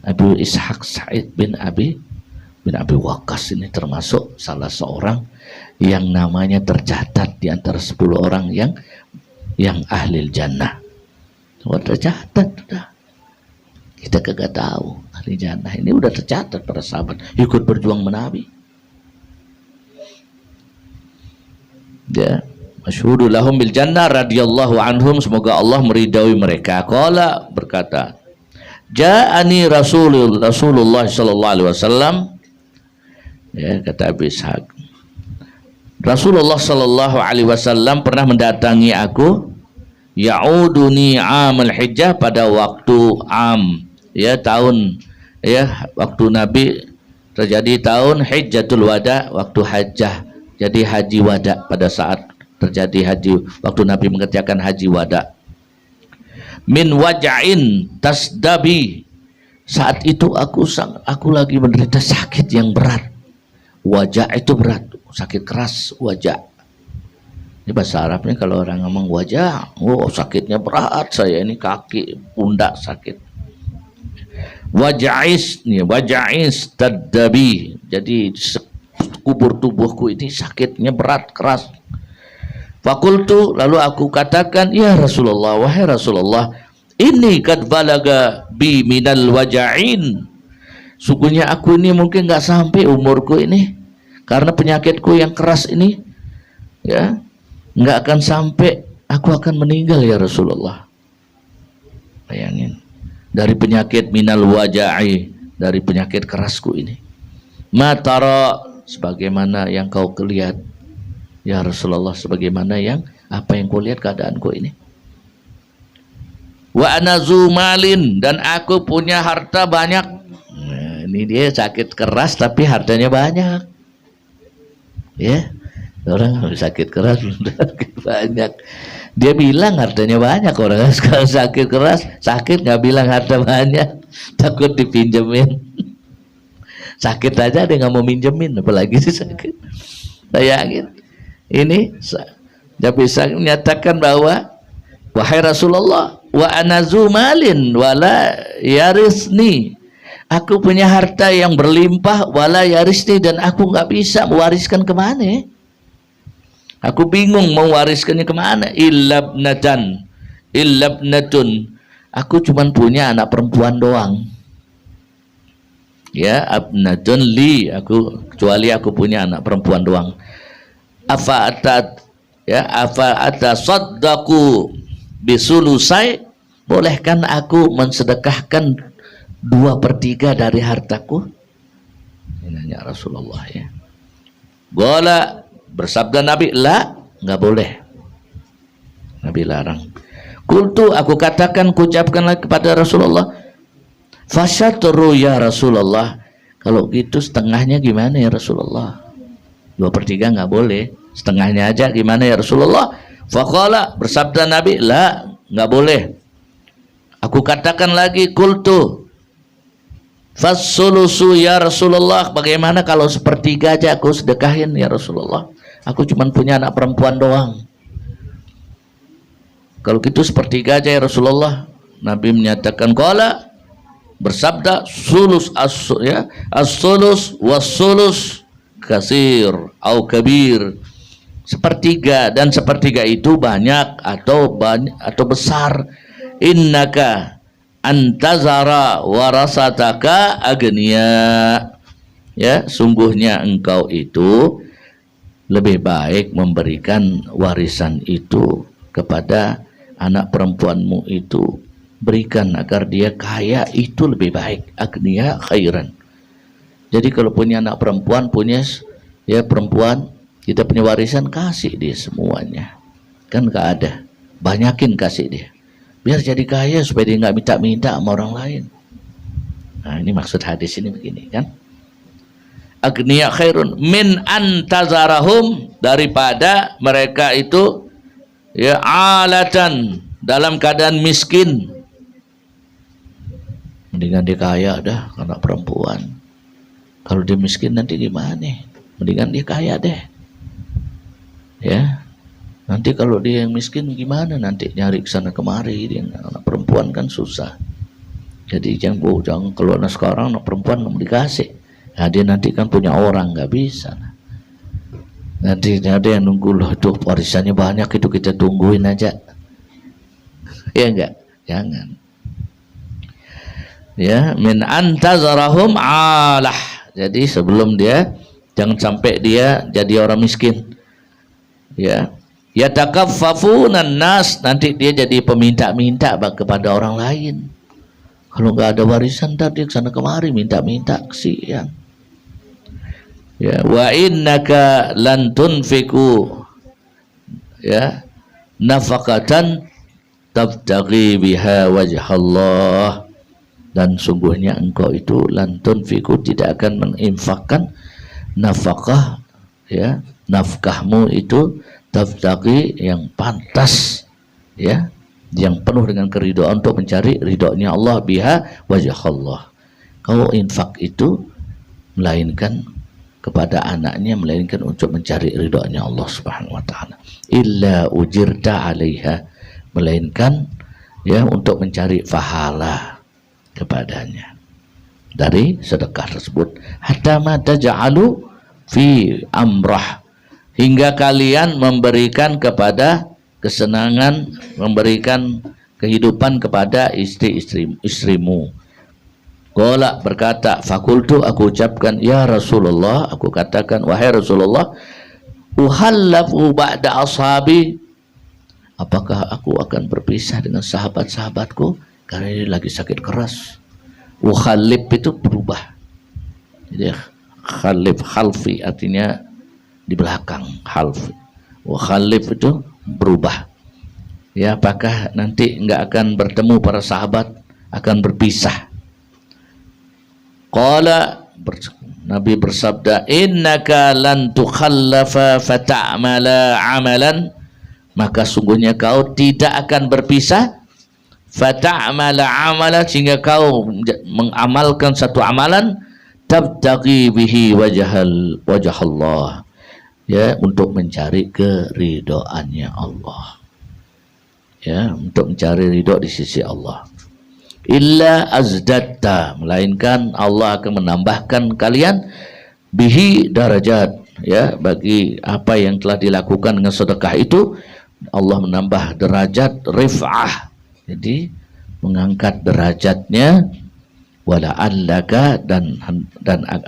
S2: Abu Ishaq Sa'id bin Abi Waqqas, ini termasuk salah seorang yang namanya tercatat di antara 10 orang yang ahli jannah. Udah tercatat, udah. Kita kagak tahu ahli jannah, ini udah tercatat para sahabat ikut berjuang menabi. Ya, masyhuru lahum bil jannah radhiyallahu anhum, semoga Allah meridai mereka. Qala, berkata, ja'ani Rasulullah sallallahu alaihi wasallam, ya, kata Abi Ishaq, Rasulullah sallallahu alaihi wasallam pernah mendatangi aku, ya'uduni amal hijjah, pada waktu ya, tahun, ya, waktu Nabi terjadi tahun hijjatul wada, waktu hajjah, jadi haji wada, pada saat terjadi haji, waktu Nabi mengerjakan haji wada. Min waja'in tasdabi, saat itu aku lagi menderita sakit yang berat. Wajah itu berat, sakit keras, wajah. Ini bahasa Arabnya kalau orang ngomong wajah, oh sakitnya berat, saya ini kaki, pundak sakit. Waja'is tadabi, jadi kubur tubuhku ini sakitnya berat, keras. Fakultu, lalu aku katakan, ya Rasulullah, wahai Rasulullah, ini kad balaga bi minal waja'in, sungguhnya aku ini mungkin nggak sampai umurku ini, karena penyakitku yang keras ini, ya, nggak akan sampai aku akan meninggal ya Rasulullah. Bayangin, dari penyakit minal waja'i, dari penyakit kerasku ini. Matara, sebagaimana yang kau lihat ya Rasulullah, sebagaimana yang apa yang kau lihat keadaanku ini. Wa anazu malin, dan aku punya harta banyak. Nah, ini dia sakit keras tapi hartanya banyak. Ya, orang sakit keras banyak. Dia bilang hartanya banyak, orang sekarang sakit keras, sakit nggak bilang harta banyak, takut dipinjemin. Sakit aja dia nggak mau minjemin, apalagi sih sakit. Bayangin, ini dia bisa menyatakan bahwa wahai Rasulullah, wa anazu malin wala yarisni, aku punya harta yang berlimpah, wala yarisni, dan aku nggak bisa mewariskan kemana. Aku bingung mau wariskannya kemana. Illabnatun, aku cuma punya anak perempuan doang. Ya, abnatun li, aku kecuali aku punya anak perempuan doang. Afa atasaddaqu bisulusai, bolehkan aku mensedekahkan 2/3 dari hartaku? Ini nanya Rasulullah, ya. Gola, bersabda Nabi, la, nggak boleh. Nabi larang. Kultu, aku katakan, kucapkanlah kepada Rasulullah, fasyatru ya Rasulullah, kalau gitu setengahnya gimana ya Rasulullah? 2/3 nggak boleh, setengahnya aja gimana ya Rasulullah? Faqala, bersabda Nabi, la, nggak boleh. Aku katakan lagi, kultu fassulusu ya Rasulullah, bagaimana kalau 1/3 aja aku sedekahin ya Rasulullah? Aku cuma punya anak perempuan doang. Kalau gitu 1/3 aja ya Rasulullah. Nabi menyatakan, qala, bersabda, sulus as-sulus was-sulus kasir au kabir, 1/3, dan 1/3 itu banyak atau besar. Innaka antazara warasataka agniya, ya, sungguhnya engkau itu lebih baik memberikan warisan itu kepada anak perempuanmu itu, berikan agar dia kaya, itu lebih baik. Agniya khairan. Jadi kalau punya anak perempuan, punya ya perempuan, kita punya warisan, kasih dia semuanya, kan gak ada, banyakin kasih dia, biar jadi kaya supaya dia nggak minta-minta sama orang lain. Nah, ini maksud hadis ini begini kan, agniya khairun min antazarahum, daripada mereka itu ya alatan, dalam keadaan miskin. Mendingan dia kaya dah, anak perempuan. Kalau dia miskin nanti gimana? Mendingan dia kaya deh. Ya, nanti kalau dia yang miskin gimana? Nanti nyari kesana kemari, dia anak perempuan kan susah. Jadi jangan kalau anak sekarang anak perempuan nggak dikasih. Nah, dia nanti kan punya orang, nggak bisa. Nanti ada yang nunggu, loh itu warisannya banyak, itu kita tungguin aja. Ya enggak? Jangan. Ya, min antazarahum alah. Jadi sebelum dia, jangan sampai dia jadi orang miskin. ya, yatakaffafunan nas, nanti dia jadi peminta-minta kepada orang lain. Kalau nggak ada warisan tadi kesana kemari minta-minta, kesian. Ya, wa innaka lan tunfiku ya nafaqatan tabtaghi biha wajhallah, dan sungguhnya engkau itu lan tunfiku tidak akan menginfakkan nafkah ya, nafkahmu itu tabtaghi yang pantas ya, yang penuh dengan keridhaan untuk mencari ridhonya Allah, biha wajhallah. Kau infak itu melainkan kepada anaknya, melainkan untuk mencari ridhonya Allah Subhanahu wa taala. Illa ujirta 'alaiha, melainkan ya untuk mencari pahala kepadanya dari sedekah tersebut. Hatta ma taj'alu fi amrah, hingga kalian memberikan kepada kesenangan, memberikan kehidupan kepada istrimu. Qala, berkata, fakultu, aku ucapkan, ya Rasulullah, aku katakan, wahai Rasulullah, uhallafu ba'da ashabi, apakah aku akan berpisah dengan sahabat-sahabatku karena ini lagi sakit keras. Uhallif itu berubah, jadi khalfi artinya di belakang, half. Uhallif itu berubah ya, apakah nanti enggak akan bertemu para sahabat, akan berpisah. Qala, Nabi bersabda, innaka lan tukhallafa fata'mala amalan, maka sungguhnya kau tidak akan berpisah, fata'mala amalan, sehingga kau mengamalkan satu amalan, tabtaghi bihi wajhallah ya, untuk mencari keridhaannya Allah ya, untuk mencari ridho di sisi Allah. Illa azdatta, melainkan Allah akan menambahkan kalian bihi darajat ya, bagi apa yang telah dilakukan dengan sedekah itu Allah menambah derajat rif'ah, jadi mengangkat derajatnya. Wala'allaka, dan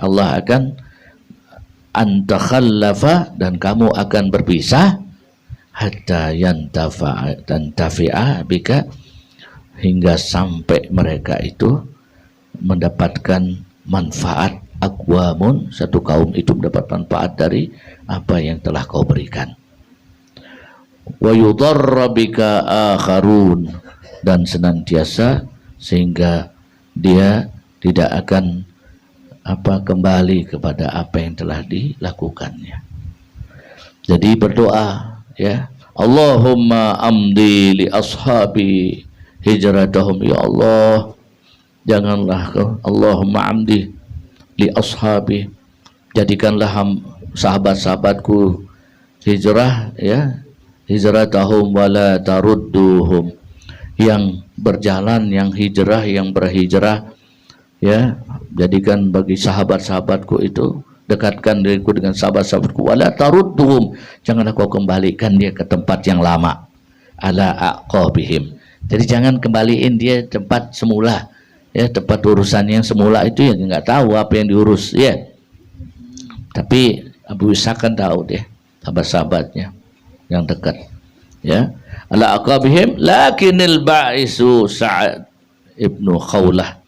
S2: Allah akan antakhallafa, dan kamu akan berpisah, hatta yantafi'a bika, hingga sampai mereka itu mendapatkan manfaat, aqwamun, satu kaum itu mendapat manfaat dari apa yang telah kau berikan. Wa yudarra bika akharun, dan senantiasa sehingga dia tidak akan kembali kepada apa yang telah dilakukannya. Jadi berdoa ya, Allahumma amdi li ashabi hijratahum, ya Allah, janganlah Allahumma amdi li ashabi, jadikanlah sahabat-sahabatku hijrah ya, hijratahum wala tarudduhum, yang berjalan, yang hijrah, yang berhijrah ya, jadikan bagi sahabat-sahabatku itu, dekatkan diriku dengan sahabat-sahabatku, wala tarudduhum, janganlah kau kembalikan dia ke tempat yang lama, ala aqabihim, jadi jangan kembaliin dia tempat semula ya, tempat urusan yang semula itu yang nggak tahu apa yang diurus ya. Tapi Abu Ishaq kan tahu deh sahabat-sahabatnya yang dekat ya. Ala aqabihim, lakinil ba'isu Sa'ad ibnu Khawlah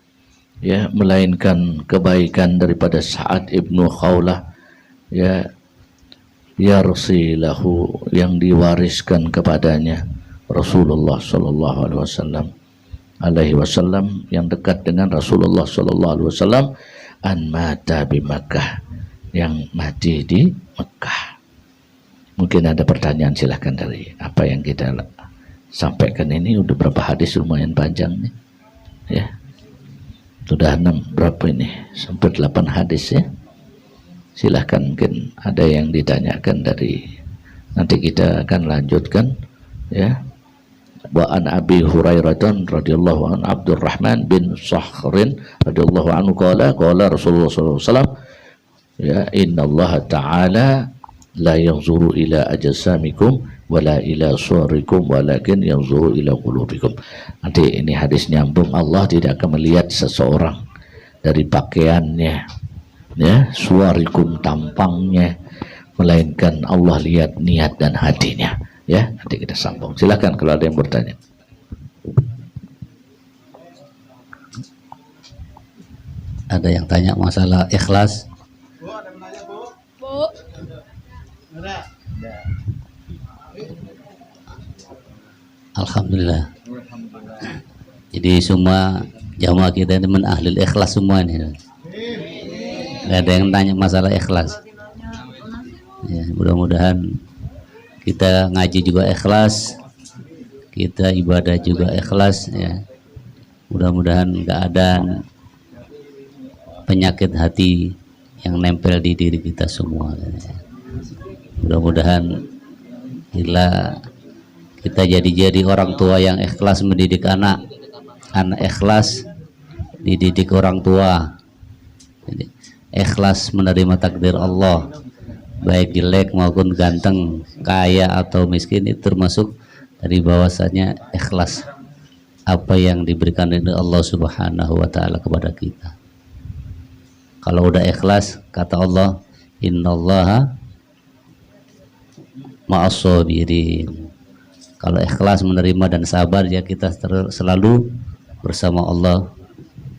S2: ya, melainkan kebaikan daripada Sa'ad ibnu Khawlah ya, yarsilahu, yang diwariskan kepadanya Rasulullah sallallahu alaihi wasallam, yang dekat dengan Rasulullah sallallahu alaihi wasallam, an mata bi Makkah, yang mati di Mekah. Mungkin ada pertanyaan, silahkan dari apa yang kita sampaikan ini. Udah berapa hadis, lumayan panjang nih ya, sudah 6 berapa ini, sampai 8 hadis ya. Silahkan, mungkin ada yang ditanyakan dari, nanti kita akan lanjutkan ya. Wa an Abi Hurairah radhiyallahu anhu, Abdurrahman bin Sakhrin radhiyallahu anhu qala Rasulullah sallallahu alaihi wasallam ya, innallaha ta'ala la yanzuru ila ajsamikum wala ila suwarikum walakin yanzuru ila qulubikum. Nanti ini hadis nyambung, Allah tidak akan melihat seseorang dari pakaiannya ya, suwarikum tampangnya, melainkan Allah lihat niat dan hatinya. Ya, nanti kita sambung. Silakan kalau ada yang bertanya.
S3: Ada yang tanya masalah ikhlas?
S4: Bu, ada yang nanya, Bu?
S5: Bu.
S4: Ada.
S3: Alhamdulillah. Jadi semua jamaah kita ini ahlul ikhlas semua nih. Gak ada yang tanya masalah ikhlas. Ya, mudah-mudahan kita ngaji juga ikhlas, kita ibadah juga ikhlas ya. Mudah-mudahan nggak ada penyakit hati yang nempel di diri kita semua. Mudah-mudahan bila kita jadi orang tua yang ikhlas mendidik anak ikhlas dididik orang tua, jadi, ikhlas menerima takdir Allah, baik jelek maupun ganteng, kaya atau miskin, itu termasuk dari bahwasanya ikhlas apa yang diberikan oleh Allah Subhanahu wa taala kepada kita. Kalau udah ikhlas, kata Allah, innallaha ma'as-sabirin. Kalau ikhlas menerima dan sabar, ya kita selalu bersama Allah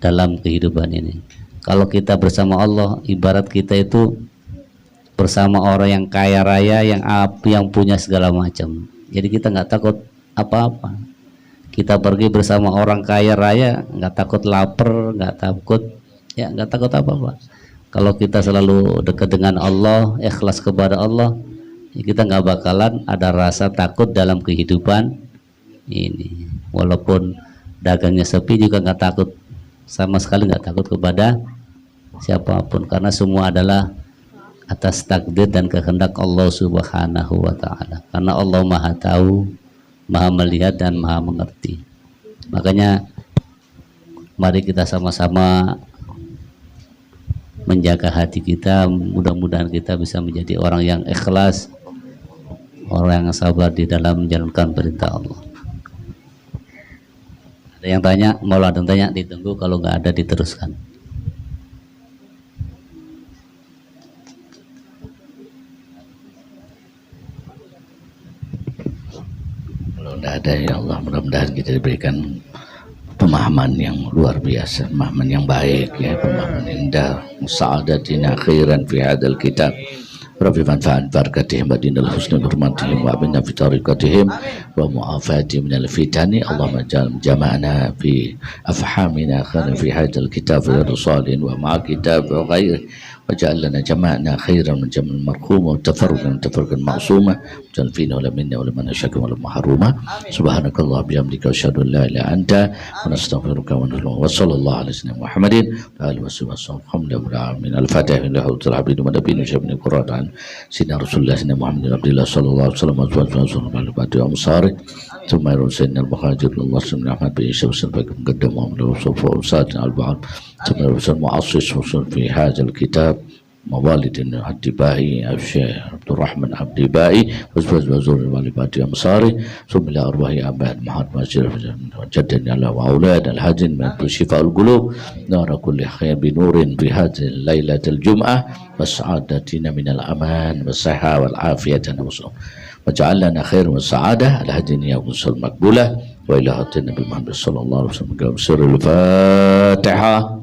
S3: dalam kehidupan ini. Kalau kita bersama Allah, ibarat kita itu bersama orang yang kaya raya, yang punya segala macam. Jadi kita nggak takut apa-apa. Kita pergi bersama orang kaya raya, nggak takut lapar, nggak takut apa-apa. Kalau kita selalu dekat dengan Allah, ikhlas kepada Allah, ya kita nggak bakalan ada rasa takut dalam kehidupan ini. Walaupun dagangnya sepi juga nggak takut, sama sekali nggak takut kepada siapapun, karena semua adalah atas takdir dan kehendak Allah Subhanahu wa ta'ala. Karena Allah maha tahu, maha melihat, dan maha mengerti. Makanya mari kita sama-sama menjaga hati kita. Mudah-mudahan kita bisa menjadi orang yang ikhlas, orang yang sabar di dalam menjalankan perintah Allah. Ada yang tanya? Mau ada yang tanya? Ditunggu, kalau nggak ada diteruskan.
S2: Kalau tidak ada, ya Allah, mudah-mudahan kita diberikan pemahaman yang luar biasa, pemahaman yang baik, ya, pemahaman yang indah. Musa'adatina khairan fi hadal kitab. Rabbi manfa'an barakatihim wa dinal husni hurmatihim wa abinna fi tariqatihim wa mu'afatihim minal fitani. Allahumma jama'na fi afhamina khairan fi hadal kitab wa rasulin wa ma'a kitab wa ghairi. وجعل لنا جماعنا خيرا من جمع المرحوم وتفرقا معصوما واجعل فينا ولا منا ولا من اشرك ولا محروما. سبحانك اللهم وبحمدك اشهد ان لا اله الا انت ونستغفرك ونتوب وصلى الله على سيدنا محمد وعلى اله وصحبه وسلم. الحمد لله من الفاتحه لله العبيد ونبينا شبنا قرات عن سيدنا رسول الله سيدنا محمد عبد الله صلى الله عليه وسلم وصلى بعد ومصاري ثم يرون سيدنا المهاجر الله سيدنا احمد بن يوسف سلفك مقدم وعمله وصوف وساتنا البعض ثم يرون المعصص وصل في هذا الكتاب موالد الدبائي الشيخ عبد الرحمن الدبائي وزور الوالدات أمصاري ثم إلى أرواح آباء محمد ماجر وجدنا له وأولاد الهاجن من شفاء القلوب نار كل خير بنور في هذه الليلة الجمعة وسعادتنا من الأمان والصحة والعافية وجعل لنا خير والسعادة الهدنية والصلاة المقبولة وإلى النبي محمد صلى الله عليه وسلم. سر الفاتحة.